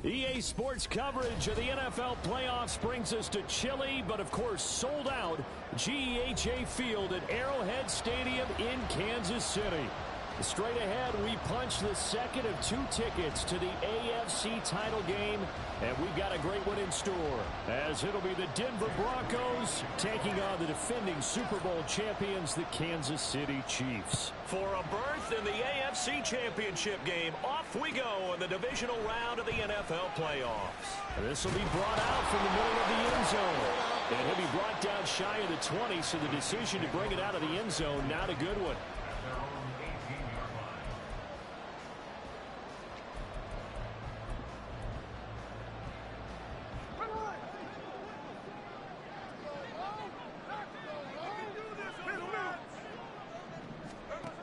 EA Sports coverage of the NFL playoffs brings us to chilly, but of course sold out GEHA Field at Arrowhead Stadium in Kansas City. Straight ahead, we punch the second of 2 tickets to the AFC title game, and we've got a great one in store, as it'll be the Denver Broncos taking on the defending Super Bowl champions, the Kansas City Chiefs. For a berth in the AFC Championship game, off we go in the divisional round of the NFL playoffs. This will be brought out from the middle of the end zone, and he'll be brought down shy of the 20, so the decision to bring it out of the end zone, not a good one.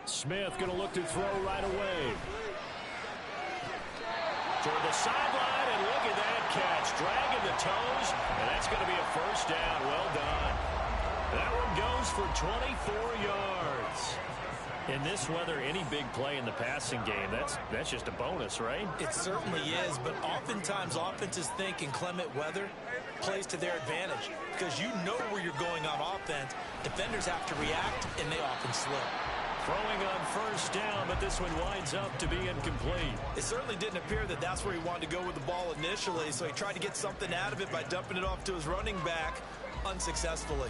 Smith going to look to throw right away. Toward the sideline, and look at that catch. Dragging the toes, and that's going to be a first down. Well done. That one goes for 24 yards. In this weather, any big play in the passing game, that's just a bonus, right? It certainly is, but oftentimes offenses think inclement weather plays to their advantage because you know where you're going on offense. Defenders have to react, and they often slip. Throwing on first down, but this one winds up to be incomplete. It certainly didn't appear that that's where he wanted to go with the ball initially, so he tried to get something out of it by dumping it off to his running back unsuccessfully.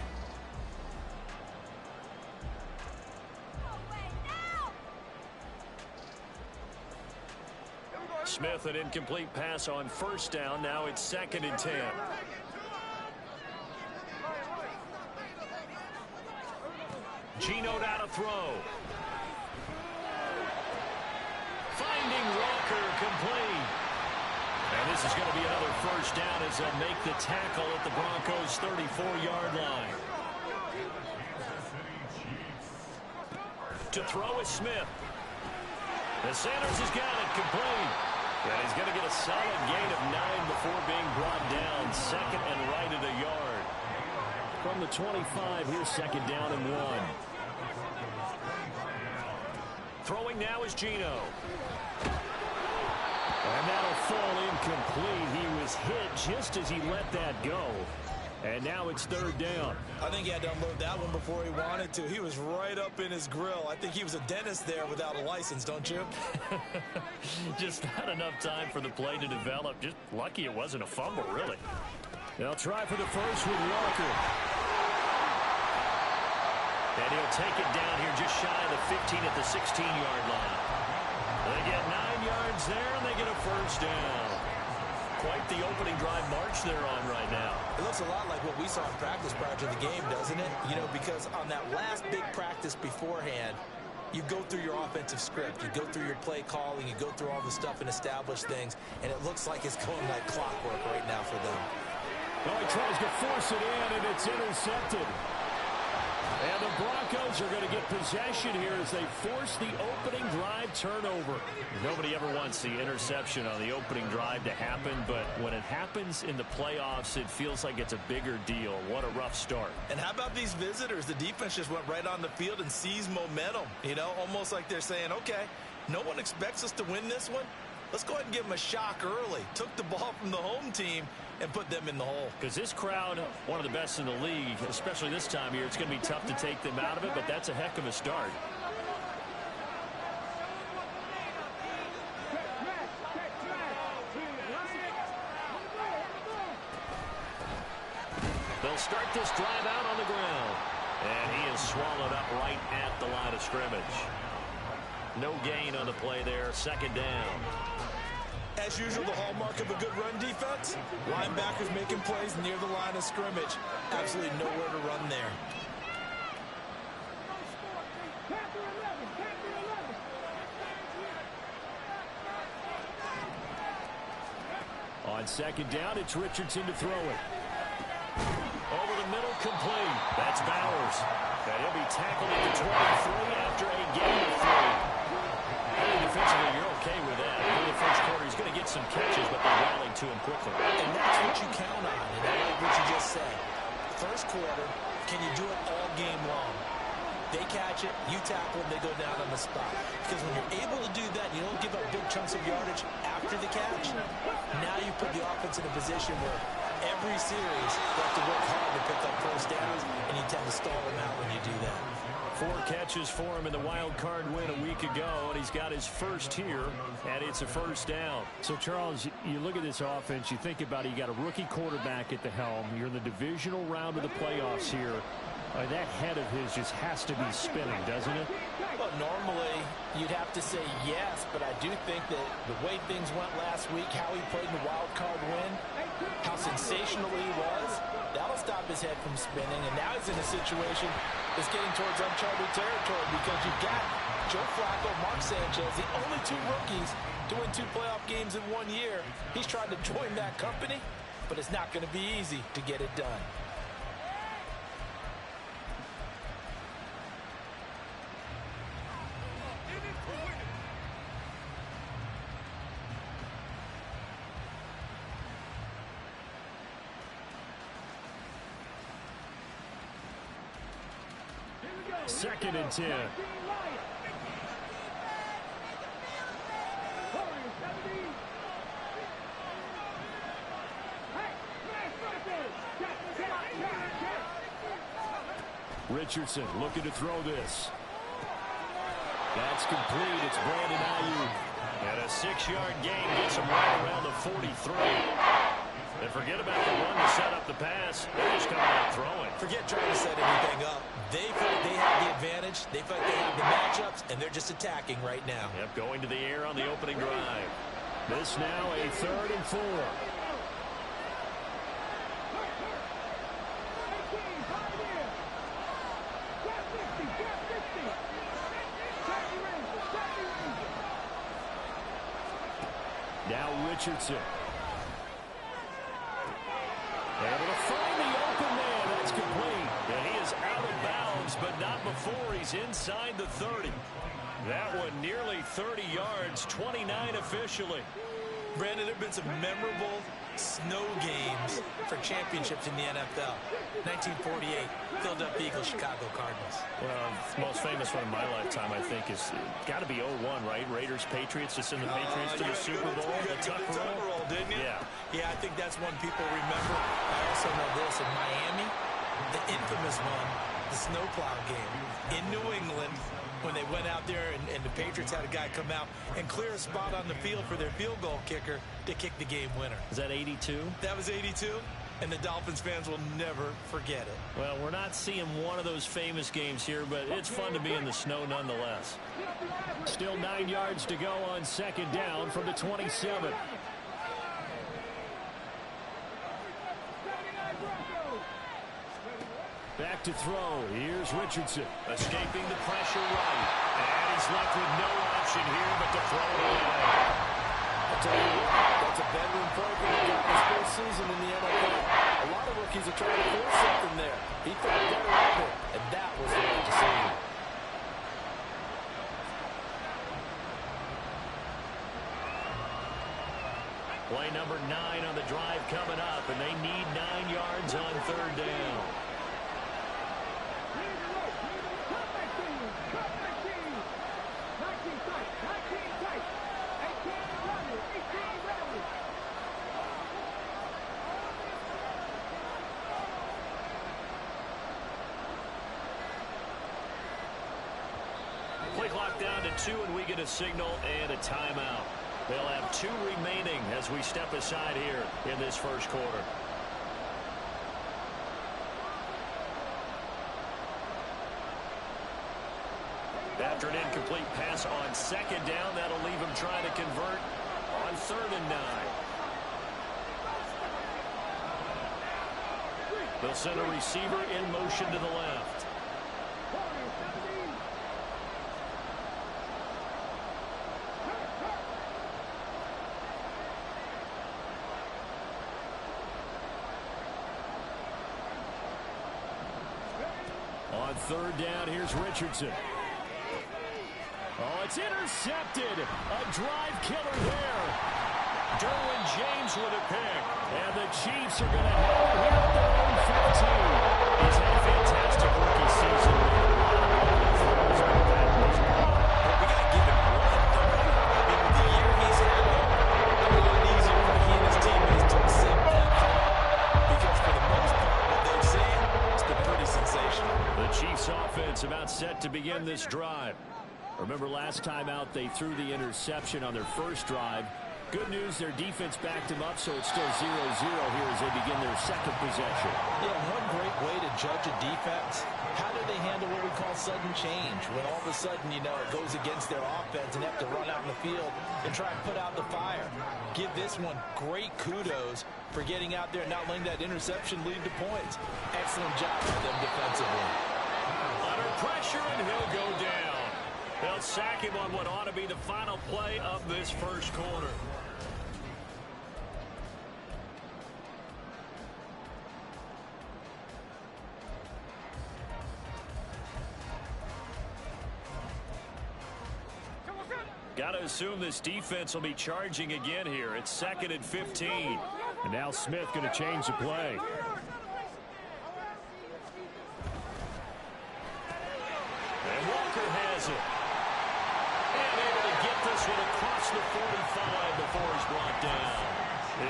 Smith, an incomplete pass on first down. Now it's 2nd and 10. Geno now to throw. Finding Walker, complete. And this is going to be another first down as they'll make the tackle at the Broncos' 34-yard line. To throw is Smith. The Sanders has got it, complete. And he's going to get a solid gain of 9 before being brought down. 2nd and right at a yard. From the 25, here's 2nd down and 1. Throwing now is Geno. And that'll fall incomplete. He was hit just as he let that go. And now it's 3rd down. I think he had to unload that one before he wanted to. He was right up in his grill. I think he was a dentist there without a license, don't you? Just not enough time for the play to develop. Just lucky it wasn't a fumble, really. They'll try for the first with Walker. And he'll take it down here just shy of the 15 at the 16-yard line. They get 9 yards there, and they get a first down. Quite the opening drive march they're on right now. It looks a lot like what we saw in practice prior to the game, doesn't it? You know, because on that last big practice beforehand, you go through your offensive script. You go through your play calling. You go through all the stuff and establish things. And it looks like it's going like clockwork right now for them. Well, he tries to force it in, and it's intercepted. And the Broncos are going to get possession here as they force the opening drive turnover. Nobody ever wants the interception on the opening drive to happen, but when it happens in the playoffs, it feels like it's a bigger deal. What a rough start. And how about these visitors? The defense just went right on the field and seized momentum, you know, almost like they're saying, okay, no one expects us to win this one. Let's go ahead and give them a shock early. Took the ball from the home team and put them in the hole. Because this crowd, one of the best in the league, especially this time of year, it's going to be tough to take them out of it, but that's a heck of a start. They'll start this drive out on the ground. And he is swallowed up right at the line of scrimmage. No gain on the play there. 2nd down. As usual, the hallmark of a good run defense, linebackers making plays near the line of scrimmage. Absolutely nowhere to run there. On 2nd down, it's Richardson to throw it. Over the middle, complete. That's Bowers. And he'll be tackled at the 23 after a gain of 3. I think defensively, you're okay with that. In the first quarter, he's going to get some catches, but they're rallying to him quickly. And that's what you count on, and I like what you just said. First quarter, can you do it all game long? They catch it, you tackle them, they go down on the spot. Because when you're able to do that, you don't give up big chunks of yardage after the catch. Now you put the offense in a position where every series you have to work hard to pick up first downs, and you tend to stall them out when you do that. 4 catches for him in the wild card win a week ago, and he's got his first here, and it's a first down. So, Charles, you look at this offense, you think about it, you got a rookie quarterback at the helm. You're in the divisional round of the playoffs here. That head of his just has to be spinning, doesn't it? Well, normally you'd have to say yes, but I do think that the way things went last week, how he played in the wild card win, how sensational he was, that'll stop his head from spinning. And now he's in a situation that's getting towards uncharted territory because you've got Joe Flacco, Mark Sanchez, the only 2 rookies doing 2 playoff games in 1 year. He's trying to join that company, but it's not going to be easy to get it done. Second and 10. Richardson looking to throw this. That's complete. It's Brandon Ayuk. And a 6-yard gain gets him right around the 43. And forget about the run to set up the pass. They're just coming out throwing. Forget trying to set anything up. They feel like they have the advantage. They feel like they have the matchups, and they're just attacking right now. Yep, going to the air on the opening drive. This now a 3rd and 4. Now Richardson. Able to find the open man. That's complete. And he is out of bounds, but not before he's inside the 30. That one nearly 30 yards, 29 officially. Brandon, there have been some memorable snow games for championships in the NFL. 1948, Philadelphia Eagles, Chicago Cardinals. Well, the most famous one in my lifetime, I think, is got to be 01, right? Raiders, Patriots, to send the Patriots to the Super Bowl. The Tuck roll, didn't you? Yeah. Yeah, I think that's one people remember. I also know this. In Miami, the infamous one, the snowplow game in New England, when they went out there and the Patriots had a guy come out and clear a spot on the field for their field goal kicker to kick the game winner. Is that 82? That was 82, and the Dolphins fans will never forget it. Well, we're not seeing one of those famous games here, but it's fun to be in the snow nonetheless. Still 9 yards to go on 2nd down from the 27. Back to throw. Here's Richardson. Escaping the pressure right. And he's left with no option here but to throw it away. I'll tell you what, that's a veteran program that got this first season in the NFL. A lot of rookies are trying to force something there. He thought better of it, and that was the right decision. Play number 9 on the drive coming up, and they need 9 yards on 3rd down. Play clock down to 2, and we get a signal and a timeout. They'll have 2 remaining as we step aside here in this first quarter. After an incomplete pass on 2nd down, that'll leave him trying to convert on 3rd and 9. They'll send a receiver in motion to the left. On 3rd down, here's Richardson. Oh, it's intercepted. A drive killer there. Derwin James with a pick. And the Chiefs are going to have it here at their own 15. He's had a fantastic rookie season. to begin this drive. Remember last time out they threw the interception on their first drive. Good news, their defense backed them up, so it's still 0-0 here as they begin their second possession. Yeah, one great way to judge a defense, how do they handle what we call sudden change? When all of a sudden, you know, it goes against their offense and they have to run out in the field and try and put out the fire. Give this one great kudos for getting out there and not letting that interception lead to points. Excellent job by them defensively. Under pressure, and he'll go down. They'll sack him on what ought to be the final play of this first quarter. Got to assume this defense will be charging again here. It's 2nd and 15. And now Smith going to change the play. And Walker has it. And able to get this one across the 45 before he's brought down.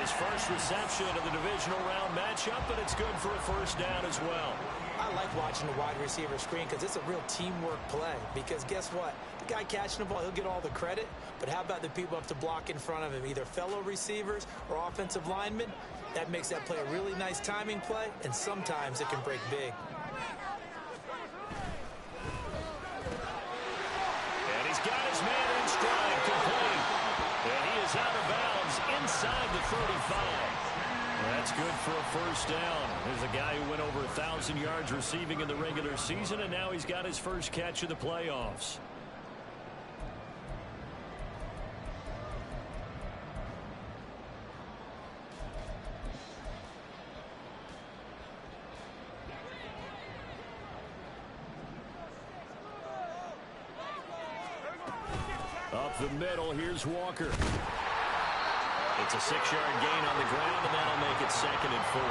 His first reception of the divisional round matchup, but it's good for a first down as well. I like watching the wide receiver screen because it's a real teamwork play. Because guess what? The guy catching the ball, he'll get all the credit. But how about the people up to block in front of him, either fellow receivers or offensive linemen? That makes that play a really nice timing play, and sometimes it can break big. And he's got his man in stride, complete. And he is out of bounds inside the 35. That's good for a first down. There's a guy who went over 1,000 yards receiving in the regular season, and now he's got his first catch of the playoffs. Up the middle, here's Walker. It's a 6-yard gain on the ground, and that'll make it 2nd and 4.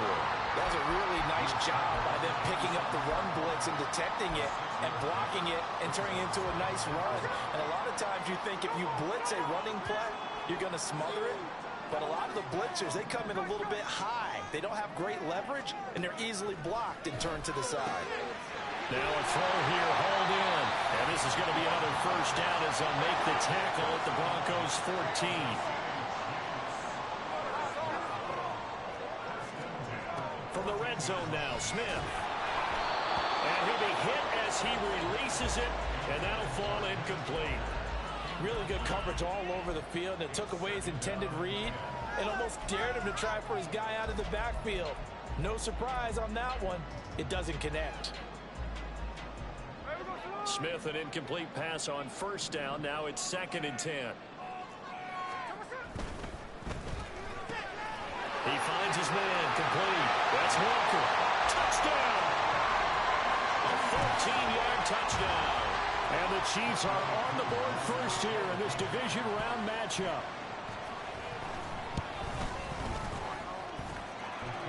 That was a really nice job by them picking up the run blitz and detecting it and blocking it and turning it into a nice run. And a lot of times you think if you blitz a running play, you're going to smother it. But a lot of the blitzers, they come in a little bit high. They don't have great leverage, and they're easily blocked and turned to the side. Now a throw here, hauled in. And this is going to be another first down as they'll make the tackle at the Broncos 14. From the red zone now, Smith. And he'll be hit as he releases it, and that'll fall incomplete. Really good coverage all over the field, and it took away his intended read and almost dared him to try for his guy out of the backfield. No surprise on that one. It doesn't connect. Smith, an incomplete pass on first down. Now it's 2nd and 10. He finds his man, complete. That's Walker. Touchdown! A 14-yard touchdown. And the Chiefs are on the board first here in this division round matchup.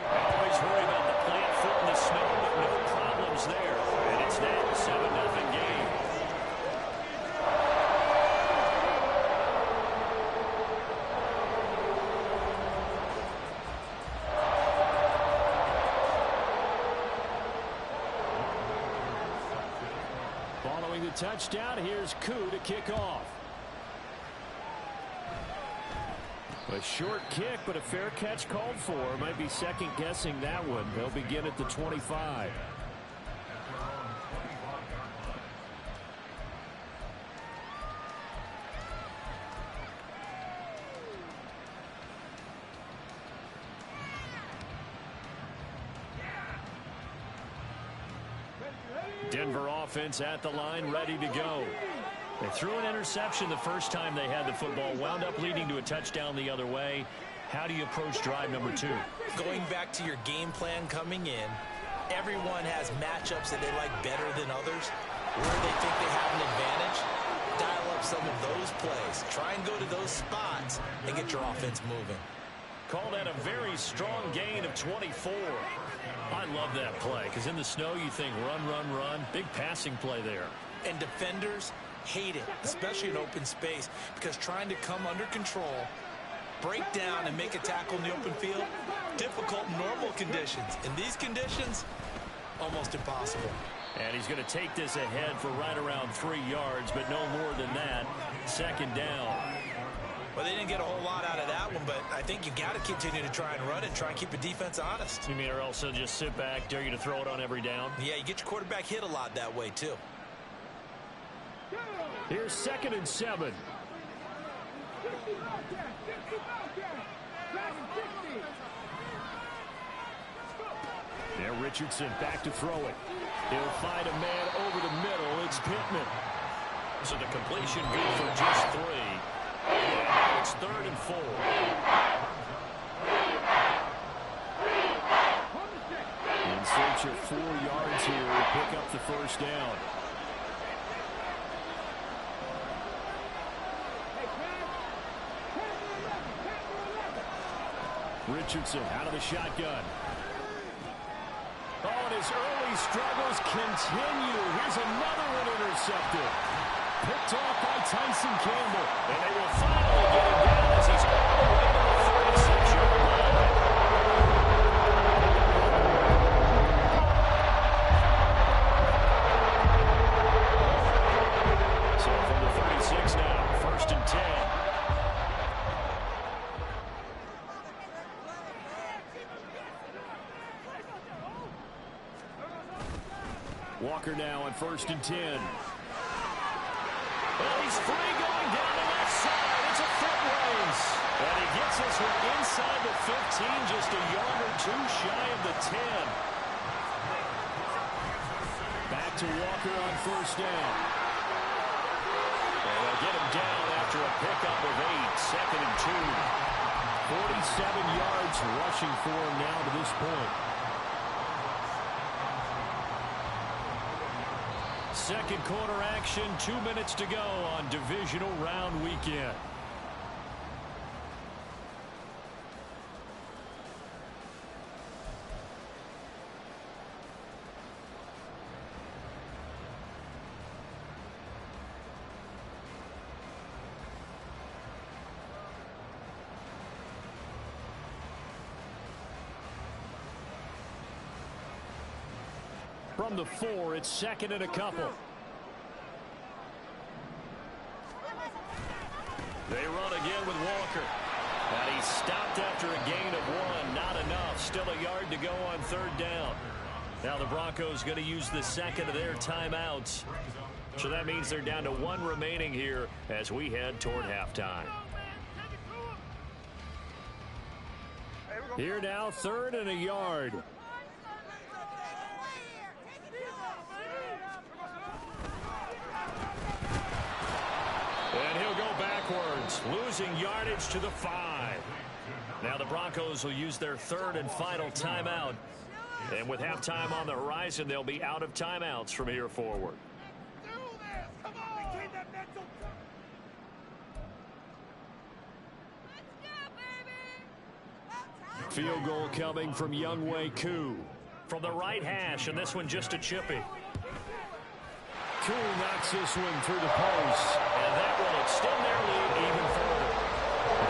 Always worry about the plant foot in the snow, but no problems there. And it's now a 7-0 game. Following the touchdown, here's Koo to kick off. A short kick, but a fair catch called for. Might be second-guessing that one. They'll begin at the 25. Denver offense at the line, ready to go. They threw an interception the first time they had the football, wound up leading to a touchdown the other way. How do you approach drive number 2? Going back to your game plan coming in, everyone has matchups that they like better than others. Where they think they have an advantage, dial up some of those plays. Try and go to those spots and get your offense moving. Call that a very strong gain of 24. I love that play because in the snow you think run, run, run. Big passing play there. And defenders hate it, especially in open space, because trying to come under control, break down, and make a tackle in the open field, difficult in normal conditions. In these conditions, almost impossible. And he's going to take this ahead for right around 3 yards, but no more than that. Second down. Well, they didn't get a whole lot out of that one, but I think you got to continue to try and run it, try and keep the defense honest. You mean, or also just sit back, dare you to throw it on every down? Yeah, you get your quarterback hit a lot that way, too. Here's 2nd and 7. Now Richardson back to throw it. He'll find a man over the middle. It's Pittman. So the completion good for just 3. And now it's 3rd and 4. In search of 4 yards here to pick up the first down. Richardson out of the shotgun. Oh, and his early struggles continue. Here's another one intercepted. Picked off by Tyson Campbell. And they will finally get him down as he's all the way to the 36-yard line. So from the 36 now, 1st and 10. Walker now on 1st and 10. Well, he's free going down the left side. It's a foot race. And he gets this one inside the 15, just a yard or 2 shy of the 10. Back to Walker on 1st down. And they'll get him down after a pickup of 8, 2nd and 2. 47 yards rushing for him now to this point. Second quarter action, 2 minutes to go on divisional round weekend. From the 4, it's 2nd and a couple. They run again with Walker. And he's stopped after a gain of 1. Not enough. Still a yard to go on 3rd down. Now the Broncos going to use the 2nd of their timeouts. So that means they're down to 1 remaining here as we head toward halftime. Here now, 3rd and a yard. And he'll go backwards, losing yardage to the 5. Now the Broncos will use their 3rd and final timeout. And with halftime on the horizon, they'll be out of timeouts from here forward. Field goal coming from Younghoe Koo. From the right hash, and this one just a chippy. Koo knocks this one through the post, and that will extend their lead even further.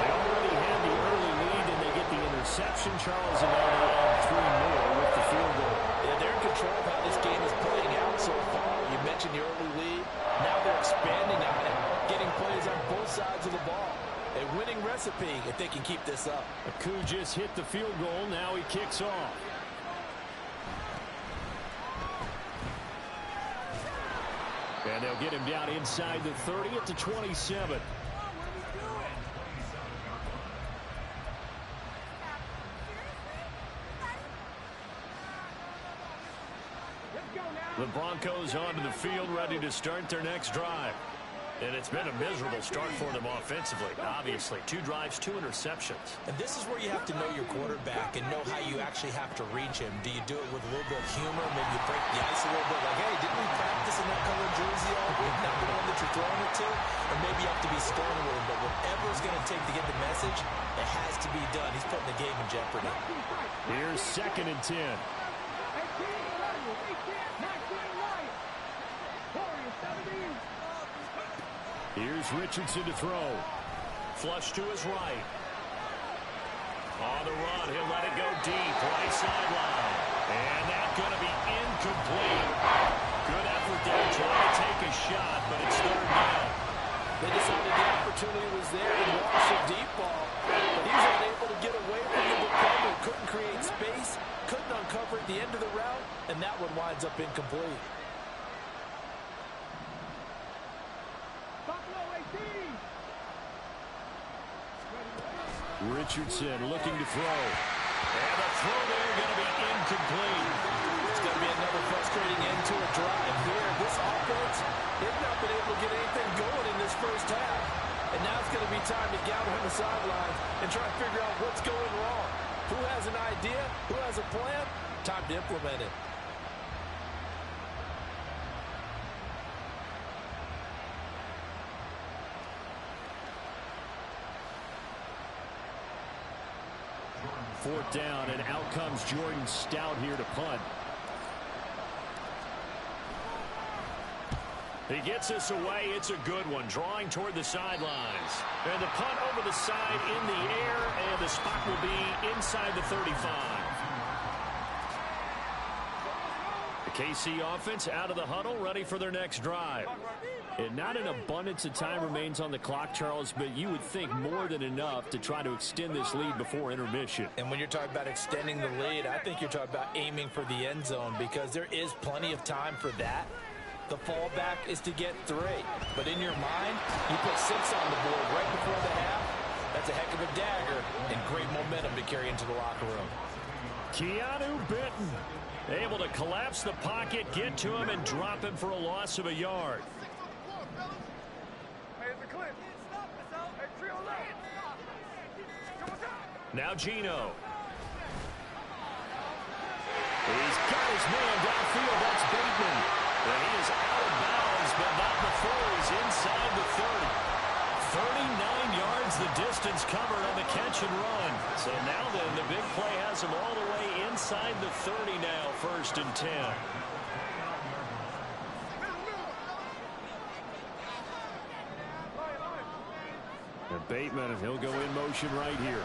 They already had the early lead, and they get the interception, Charles, and now they add 3 more with the field goal. Yeah, they're in control of how this game is playing out so far. You mentioned the early lead. Now they're expanding on it, getting plays on both sides of the ball. A winning recipe if they can keep this up. Koo just hit the field goal. Now he kicks off. And they'll get him down inside the 30 at the 27. The Broncos onto the field, ready to start their next drive. And it's been a miserable start for them offensively, obviously. 2 drives, 2 interceptions. And this is where you have to know your quarterback and know how you actually have to reach him. Do you do it with a little bit of humor? Maybe you break the ice a little bit. Like, hey, didn't we practice in that colored jersey all week? Not the one that you're throwing it to? Or maybe you have to be stern a little bit. Whatever it's going to take to get the message, it has to be done. He's putting the game in jeopardy. Here's 2nd and 10. Here's Richardson to throw. Flush to his right. On the run, he'll let it go deep, right sideline. And that's going to be incomplete. Good effort there, trying to take a shot, but it's third down. They decided the opportunity was there to launch a deep ball, but he was unable to get away from the defender. Couldn't create space, couldn't uncover at the end of the route, and that one winds up incomplete. Richardson looking to throw. And the throw there going to be incomplete. It's going to be another frustrating end to a drive here. This offense, they've not been able to get anything going in this first half. And now it's going to be time to gather on the sidelines and try to figure out what's going wrong. Who has an idea? Who has a plan? Time to implement it. Fourth down, and out comes Jordan Stout here to punt. He gets this away. It's a good one, drawing toward the sidelines. And the punt over the side in the air, and the spot will be inside the 35. The KC offense out of the huddle, ready for their next drive. And not an abundance of time remains on the clock, Charles, but you would think more than enough to try to extend this lead before intermission. And when you're talking about extending the lead, I think you're talking about aiming for the end zone, because there is plenty of time for that. The fallback is to get 3. But in your mind, you put 6 on the board right before the half. That's a heck of a dagger and great momentum to carry into the locker room. Keanu Benton able to collapse the pocket, get to him, and drop him for a loss of a yard. Now Geno. He's got his man downfield. That's Bateman. And he is out of bounds, but not before he's inside the 30. 39 yards the distance covered on the catch and run. So now then, the big play has him all the way inside the 30 now, 1st and 10. And Bateman, he'll go in motion right here.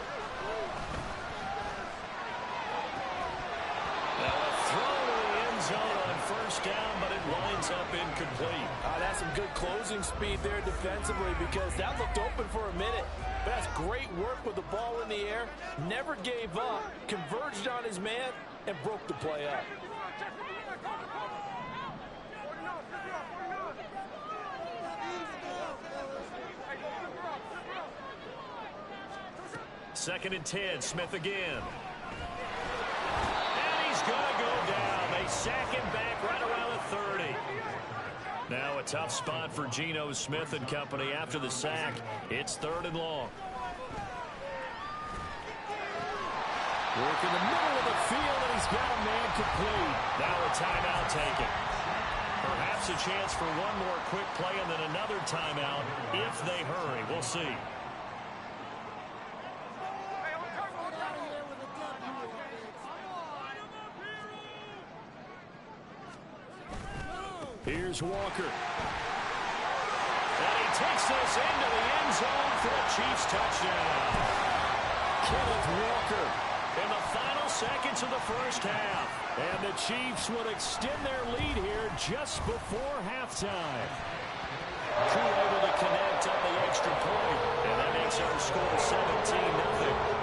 Now a throw to the end zone on 1st down, but it winds up incomplete. That's some good closing speed there defensively, because that looked open for a minute. But that's great work with the ball in the air. Never gave up, converged on his man, and broke the play up. Second and 10, Smith again. And he's going to go down. They sack him back right around the 30. Now a tough spot for Geno Smith and company after the sack. It's 3rd and long. Work in the middle of the field, and he's got a man complete. Now a timeout taken. Perhaps a chance for one more quick play and then another timeout if they hurry. We'll see. Here's Walker. And he takes this into the end zone for a Chiefs touchdown. Kenneth Walker in the final seconds of the first half. And the Chiefs will extend their lead here just before halftime. Crew able to connect on the extra point. And that makes our score 17-0.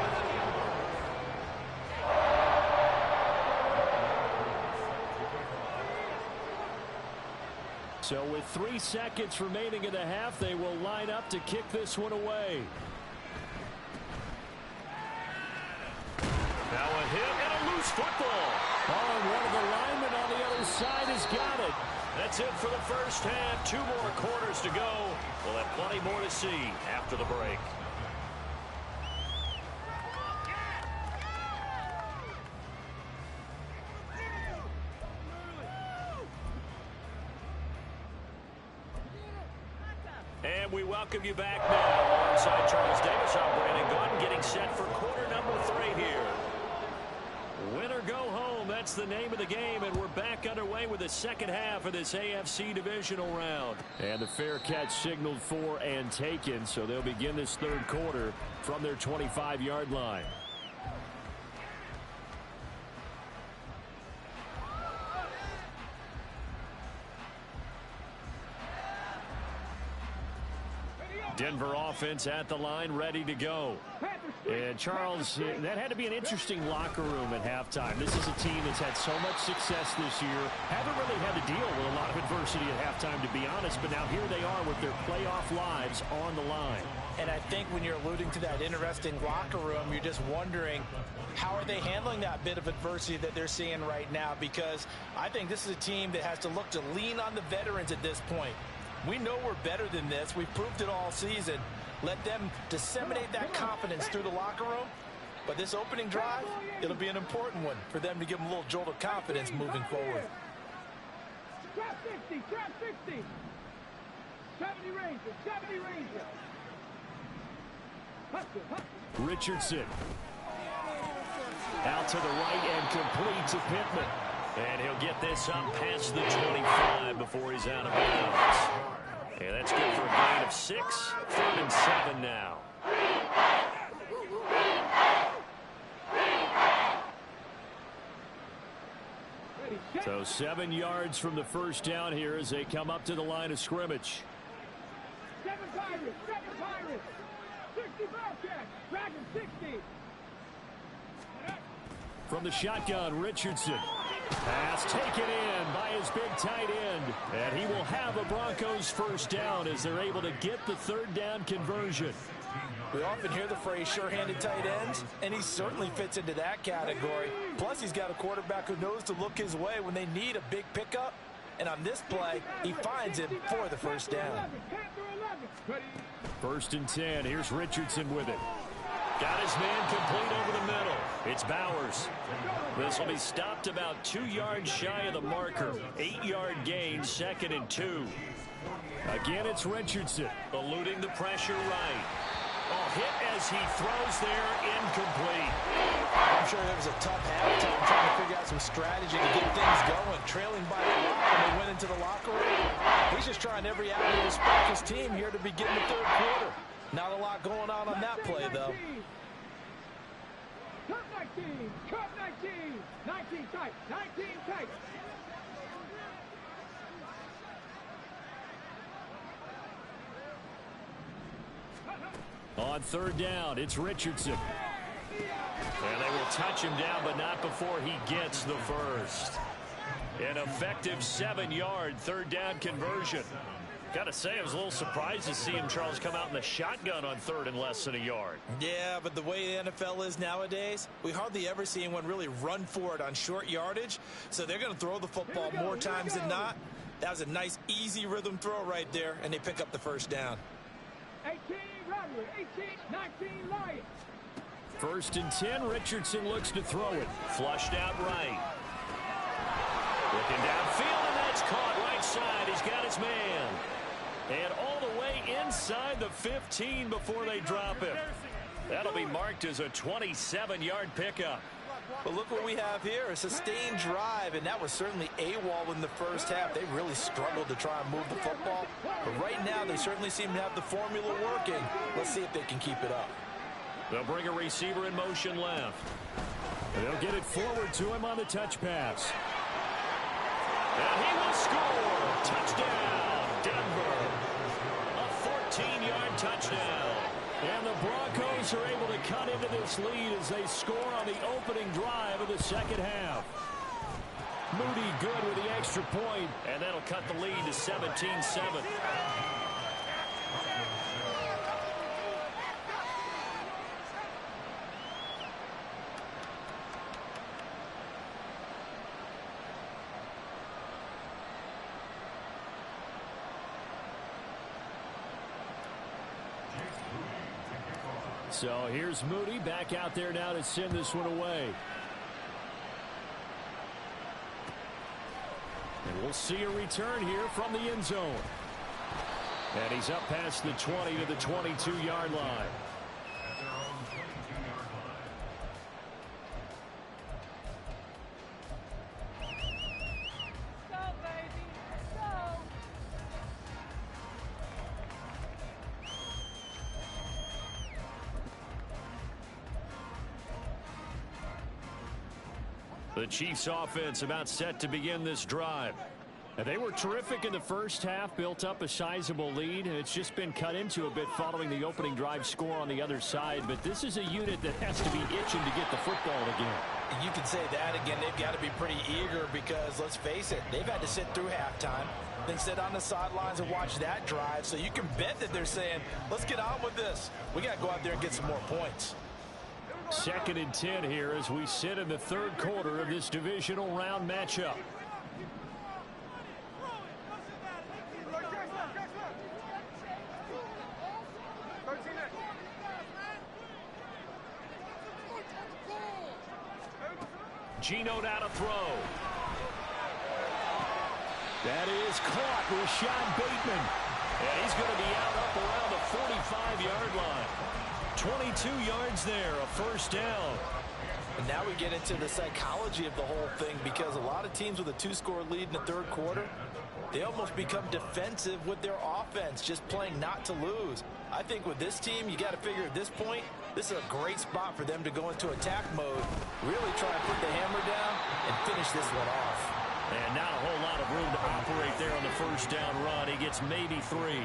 So with 3 seconds remaining in the half, they will line up to kick this one away. Now a hit and a loose football. Oh, and one of the linemen on the other side has got it. That's it for the first half. 2 more quarters to go. We'll have plenty more to see after the break. And we welcome you back now. Alongside Charles Davis, I'm Brandon Gaudin, getting set for quarter number 3 here. Win or go home, that's the name of the game, and we're back underway with the second half of this AFC divisional round. And the fair catch signaled for and taken, so they'll begin this 3rd quarter from their 25-yard line. Denver offense at the line, ready to go. And Charles, that had to be an interesting locker room at halftime. This is a team that's had so much success this year. Haven't really had to deal with a lot of adversity at halftime, to be honest. But now here they are with their playoff lives on the line. And I think when you're alluding to that interesting locker room, you're just wondering, how are they handling that bit of adversity that they're seeing right now? Because I think this is a team that has to look to lean on the veterans at this point. We know we're better than this. We've proved it all season. Let them disseminate that confidence through the locker room. But this opening drive, it'll be an important one for them to give them a little jolt of confidence moving forward. Trap 60, trap 60. 70 Rangers, 70 Rangers. Richardson. Out to the right and complete to Pittman. And he'll get this up past the 25 before he's out of bounds. And that's good for a gain of 6. 3rd and 7 now. So 7 yards from the first down here as they come up to the line of scrimmage. 7 Pirates, 7 Pirates. 60 Bobcats, Dragon 60. From the shotgun, Richardson. Pass taken in by his big tight end. And he will have a Broncos first down as they're able to get the 3rd down conversion. We often hear the phrase sure-handed tight ends, and he certainly fits into that category. Plus, he's got a quarterback who knows to look his way when they need a big pickup. And on this play, he finds him for the first down. 1st and 10. Here's Richardson with it. Got his man complete over the middle. It's Bowers. This will be stopped about 2 yards shy of the marker. 8-yard gain, 2nd and 2. Again, it's Richardson, eluding the pressure right. Hit as he throws there, incomplete. I'm sure there was a tough halftime trying to figure out some strategy to get things going. Trailing by a lot when they went into the locker room. He's just trying every avenue to spark his team here to begin the 3rd quarter. Not a lot going on that play, though. Cut 19, cut 19. 19 tight, 19 tight. On 3rd down, it's Richardson. And they will touch him down, but not before he gets the first. An effective 7-yard 3rd down conversion. Got to say, I was a little surprised to see him, Charles, come out in the shotgun on 3rd and less than a yard. Yeah, but the way the NFL is nowadays, we hardly ever see anyone really run for it on short yardage. So they're going to throw the football more times than not. That was a nice, easy rhythm throw right there, and they pick up the first down. 18 Rivalry, 18, 19 Lions. 1st and 10, Richardson looks to throw it. Flushed out right. Looking downfield, and that's caught right side. He's got his man. And all the way inside the 15 before they drop him. That'll be marked as a 27-yard pickup. But look what we have here, a sustained drive, and that was certainly AWOL in the first half. They really struggled to try and move the football. But right now, they certainly seem to have the formula working. Let's see if they can keep it up. They'll bring a receiver in motion left. And they'll get it forward to him on the touch pass. And he will score. Touchdown, Denver. A 14-yard touchdown. And the Broncos are able to cut into this lead as they score on the opening drive of the 2nd half. Moody good with the extra point, and that'll cut the lead to 17-7. So here's Moody back out there now to send this one away. And we'll see a return here from the end zone. And he's up past the 20 to the 22-yard line. The Chiefs offense about set to begin this drive. They were terrific in the first half, built up a sizable lead, and it's just been cut into a bit following the opening drive score on the other side. But this is a unit that has to be itching to get the football again. You can say that again. They've got to be pretty eager because, let's face it, they've had to sit through halftime, then sit on the sidelines and watch that drive. So you can bet that they're saying, let's get on with this. We got to go out there and get some more points. 2nd and 10 here as we sit in the third quarter of this divisional round matchup. Geno now to throw. That is caught with Rashad Bateman. And he's going to be out up around the 45-yard line. 22 yards there, a first down. And now we get into the psychology of the whole thing because a lot of teams with a 2-score lead in the third quarter, they almost become defensive with their offense, just playing not to lose. I think with this team, you got to figure at this point, this is a great spot for them to go into attack mode, really try and put the hammer down and finish this one off. And not a whole lot of room to operate there on the first down run. He gets maybe 3.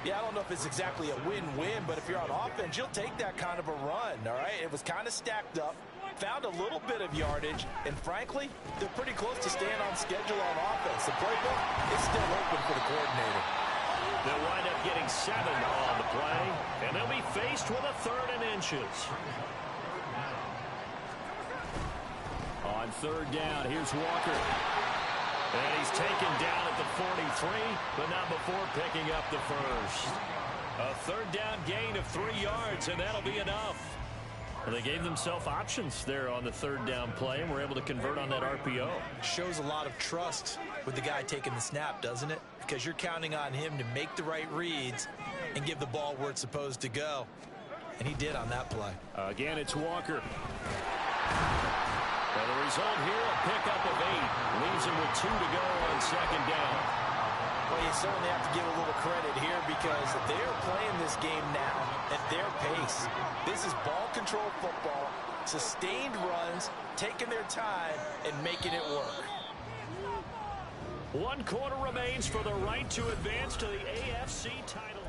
Yeah, I don't know if it's exactly a win-win, but if you're on offense, you'll take that kind of a run, all right? It was kind of stacked up, found a little bit of yardage, and frankly, they're pretty close to staying on schedule on offense. The playbook is still open for the coordinator. They'll wind up getting 7 on the play, and they'll be faced with a 3rd and inches. On 3rd down, here's Walker. And he's taken down at the 43, but not before picking up the first. A 3rd down gain of 3 yards, and that'll be enough. Well, they gave themselves options there on the 3rd down play, and were able to convert on that RPO. Shows a lot of trust with the guy taking the snap, doesn't it? Because you're counting on him to make the right reads and give the ball where it's supposed to go. And he did on that play. Again, it's Walker. And the result here, a pickup of 8. Leaves him with 2 to go on 2nd down. Well, you certainly have to give a little credit here because they're playing this game now at their pace. This is ball control football, sustained runs, taking their time, and making it work. 1 quarter remains for the right to advance to the AFC title.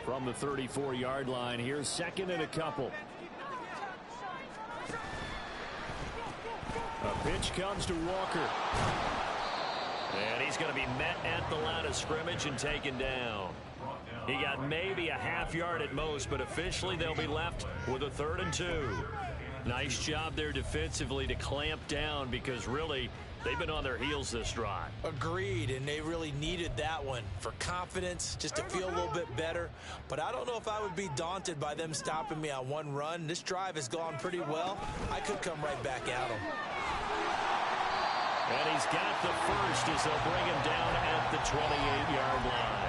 From the 34-yard line, here's 2nd and a couple. A pitch comes to Walker. And he's going to be met at the line of scrimmage and taken down. He got maybe a half yard at most, but officially they'll be left with a 3rd and 2. Nice job there defensively to clamp down because really they've been on their heels this drive. Agreed, and they really needed that one for confidence, just to feel a little bit better. But I don't know if I would be daunted by them stopping me on one run. This drive has gone pretty well. I could come right back at them. And he's got the first as they'll bring him down at the 28-yard line.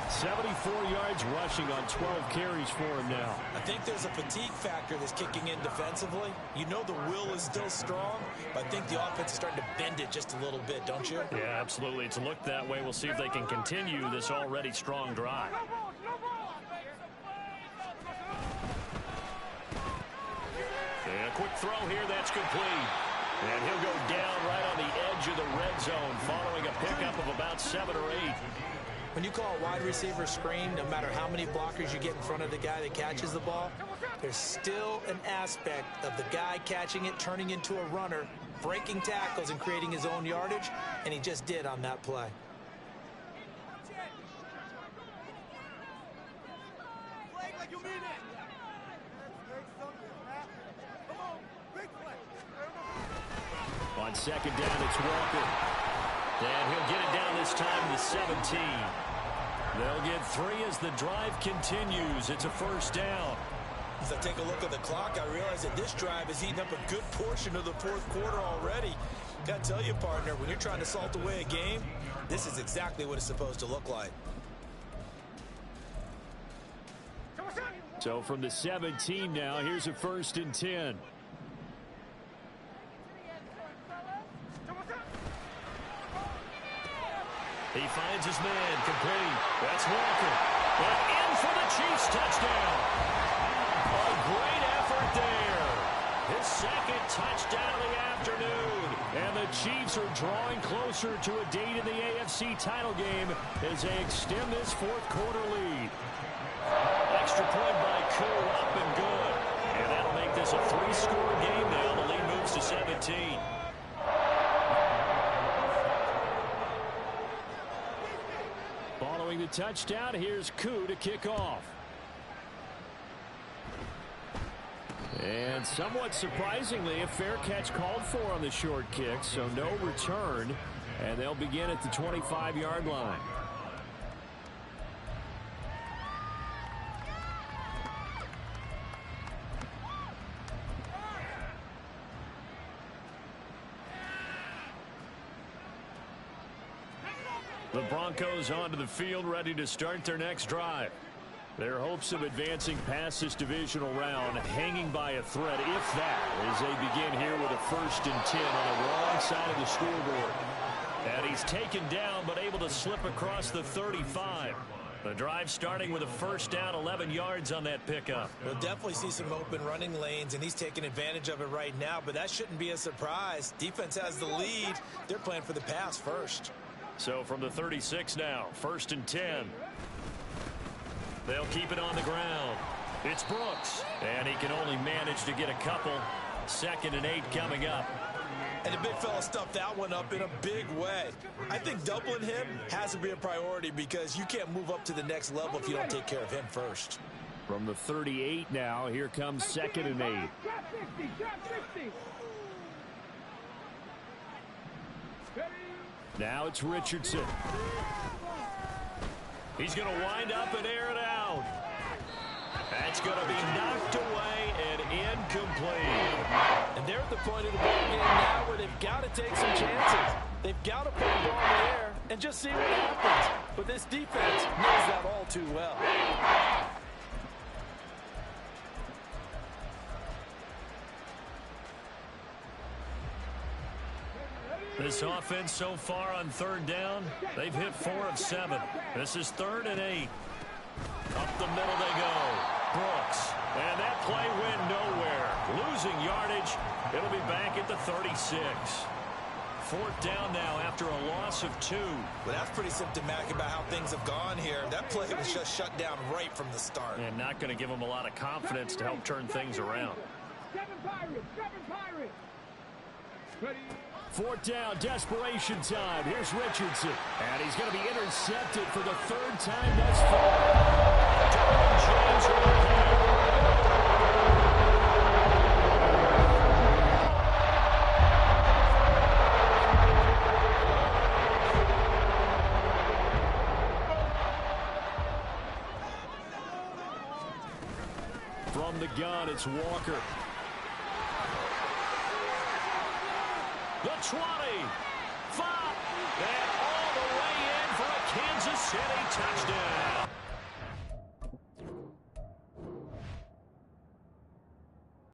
74 yards rushing on 12 carries for him now. I think there's a fatigue factor that's kicking in defensively. You know the will is still strong, but I think the offense is starting to bend it just a little bit, don't you? Yeah, absolutely. It's looked that way. We'll see if they can continue this already strong drive. And a quick throw here, that's complete. And he'll go down right on the edge of the red zone following a pickup of about 7 or 8. When you call a wide receiver screen, no matter how many blockers you get in front of the guy that catches the ball, there's still an aspect of the guy catching it, turning into a runner, breaking tackles and creating his own yardage, and he just did on that play. On 2nd down, it's Walker. And he'll get it down this time to 17. They'll get 3 as the drive continues. It's a first down. As I take a look at the clock, I realize that this drive is eating up a good portion of the 4th quarter already. Got to tell you, partner, when you're trying to salt away a game, this is exactly what it's supposed to look like. So from the 17 now, here's a 1st and 10. He finds his man, complete. That's Walker. And in for the Chiefs touchdown. A great effort there. His 2nd touchdown of the afternoon. And the Chiefs are drawing closer to a date in the AFC title game as they extend this fourth quarter lead. Extra point by Koo, up and good. And that'll make this a 3-score game now. The lead moves to 17. Following the touchdown, here's Koo to kick off. And somewhat surprisingly, a fair catch called for on the short kick, so no return, and they'll begin at the 25-yard line. The Broncos onto the field, ready to start their next drive. Their hopes of advancing past this divisional round hanging by a thread, if that, as they begin here with a 1st and 10 on the wrong side of the scoreboard. And he's taken down, but able to slip across the 35. The drive starting with a 1st down, 11 yards on that pickup. We'll definitely see some open running lanes, and he's taking advantage of it right now, but that shouldn't be a surprise. Defense has the lead. They're playing for the pass first. So from the 36 now, 1st and 10. They'll keep it on the ground. It's Brooks, and he can only manage to get a couple. 2nd and 8 coming up. And the big fella stuffed that one up in a big way. I think doubling him has to be a priority because you can't move up to the next level if you don't take care of him first. From the 38 now, here comes 2nd and 8. Drop 60, drop 60. Now it's Richardson. He's going to wind up and air it out. That's going to be knocked away and incomplete. And they're at the point of the ball game now where they've got to take some chances. They've got to put the ball in the air and just see what happens. But this defense knows that all too well. This offense so far on 3rd down, they've hit 4 of 7. This is 3rd and 8. Up the middle they go. Brooks. And that play went nowhere. Losing yardage. It'll be back at the 36. 4th down now after a loss of 2. Well, that's pretty symptomatic about how things have gone here. That play was just shut down right from the start. And not going to give them a lot of confidence to help turn things around. 7 Pirates, 7 Pirates. Ready. 4th down, desperation time. Here's Richardson. And he's going to be intercepted for the 3rd time thus far. Derwin James with the play. From the gun, it's Walker. The 20, 5, and all the way in for a Kansas City touchdown.